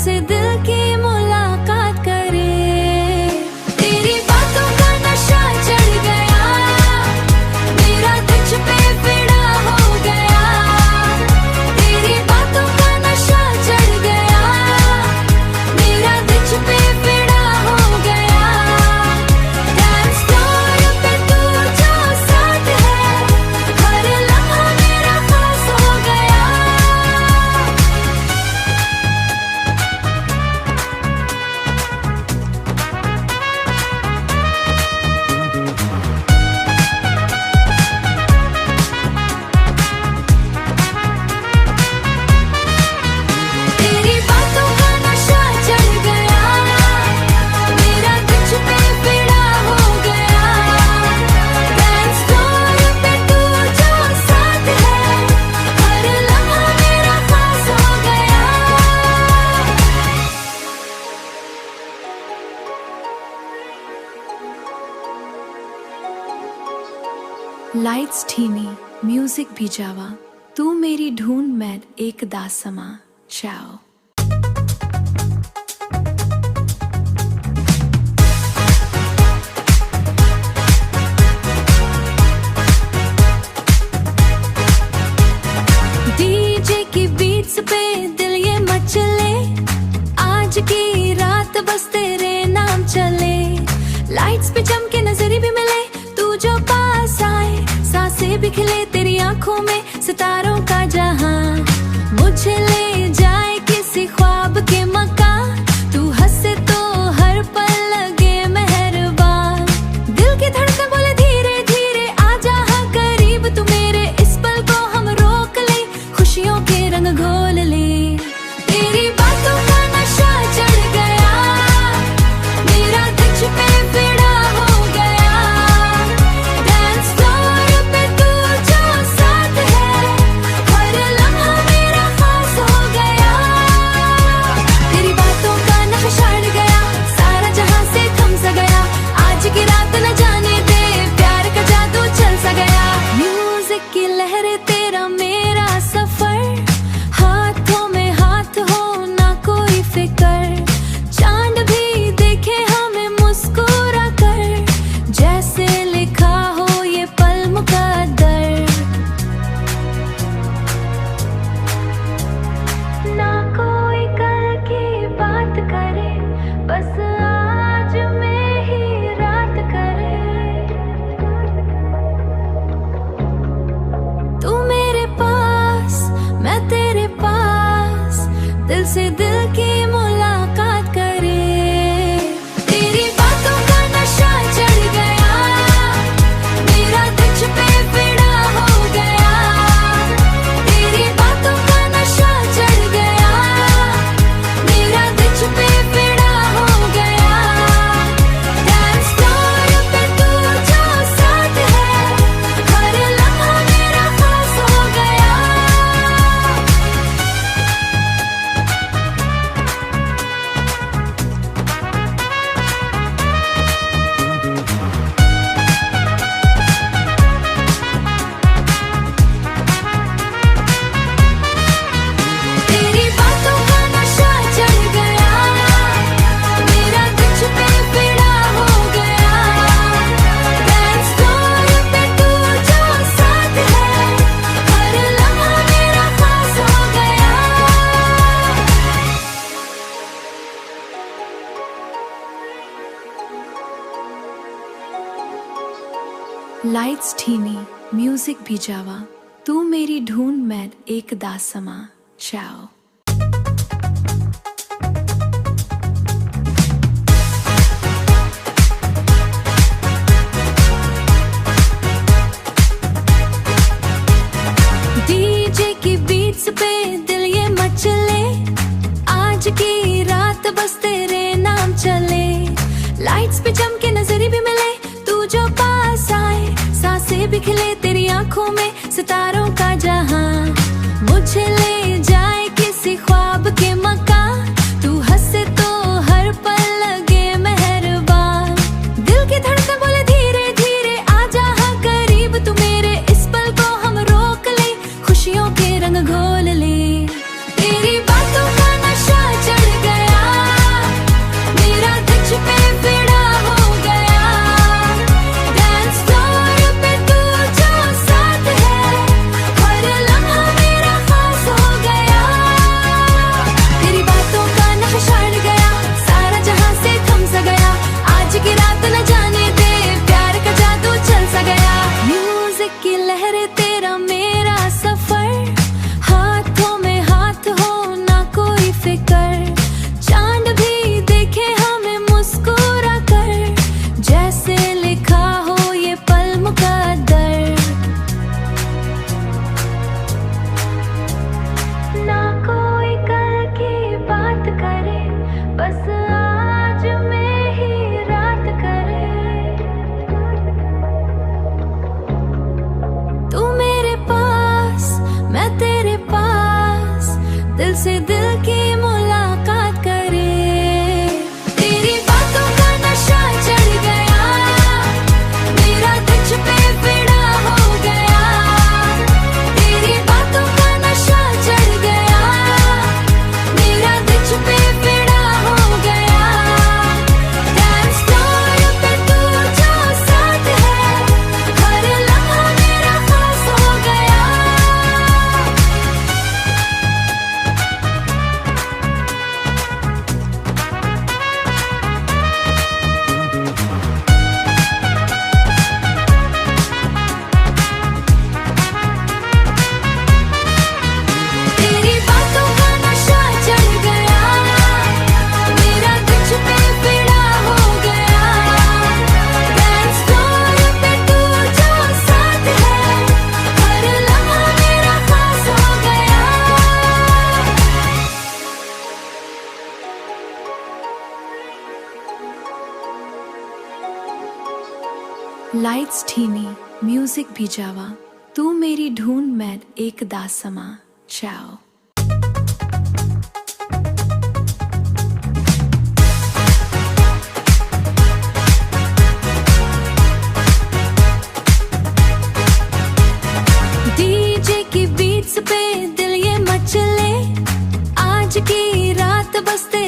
से दिल की मुलाकात करे। तेरी बातों का नशा चढ़ गया, मेरा तुझ पे फिदा हो गया। तेरी बातों का नशा चढ़ गया, मेरा तुझ पे फिदा हो गया। डांस फ्लोर पे तू जो साथ है, हर लम्हा मेरा खास हो गया। तेरी बातों का नशा चढ़ गया, मेरा तुझ पे फिदा हो गया। डांस फ्लोर पे तू जो साथ है, हर लम्हा मेरा खास हो गया। लाइट्स धीमी, म्यूजिक भी जावा, तू मेरी ढूंढ मैं एक दास समा। चाओ। डीजे की बीट्स पे दिल ये मचले, आज की रात बस तेरे नाम चले। लाइट्स पे चमके नजरें भी मिले, तू जो पास आए, सांसें भी खिले तेरी आंखों में सितारों का जहां। मुझे ले जाए किसी ख्वाब के मकान, तू हंसे तो हर पल लगे मेहरबान। दिल की धड़कन बोले धीरे धीरे आजा हाँ करीब, तू मेरे इस पल को हम रोक ले, खुशियों के रंग घोल ले। तेरी बातों का नशा चढ़ गया, मेरा तुझ पे फिदा हो गया। डांस फ्लोर पे तू जो साथ है, हर लम्हा मेरा खास हो गया। तेरी बातों का नशा चढ़ गया, सारा जहां से थम सा गया। आज की रात न जाने दे, प्यार का जादू चल सा गया। म्यूजिक की लहरें तेरा मेरा सफर, हाथों में हाथ हो ना कोई फिकर। चांद भी देखे हमें मुस्कुरा कर, जैसे लिखा हो ये पल मुकद्दर। ना कोई कल की बात करे, बस आज में ही रात करे। तू मेरे पास, मैं तेरे पास, दिल से दिल की मुलाकात करे। तेरी बातों का नशा चढ़ गया, मेरा तुझ पे फिदा हो गया। तेरी बातों का नशा चढ़ गया, मेरा तुझ पे फिदा हो गया। डांस फ्लोर पे तू जो साथ है, हर लम्हा मेरा खास हो गया। तेरी बातों का नशा चढ़ गया, मेरा तुझ पे फिदा हो गया। डांस फ्लोर पे तू जो साथ है, हर लम्हा मेरा खास हो गया। लाइट्स धीमी, म्यूजिक भी जावा, तू मेरी ढूंढ मैं एक दास समा। चाओ। डीजे की बीट्स पे दिल ये मचले, आज की रात बस तेरे नाम चले। लाइट्स पे चमके नजरें भी मिले, तू जो पास आए, सांसें भी खिले तेरी आंखों में सितारों का जहां। मुझे ले जाए किसी ख्वाब के मकान, तू हंसे तो हर पल लगे मेहरबान। दिल की धड़कन बोले धीरे धीरे आजा हाँ करीब, तू मेरे इस पल को हम रोक ले, खुशियों के रंग घोल ले। तेरी बातों का नशा चढ़ गया, लाइट्स धीमी म्यूजिक भी जावा, तू मेरी ढूंढ मैं एक दास समा चाओ। डीजे की बीट्स पे दिल ये मचले, आज की रात बस तेरे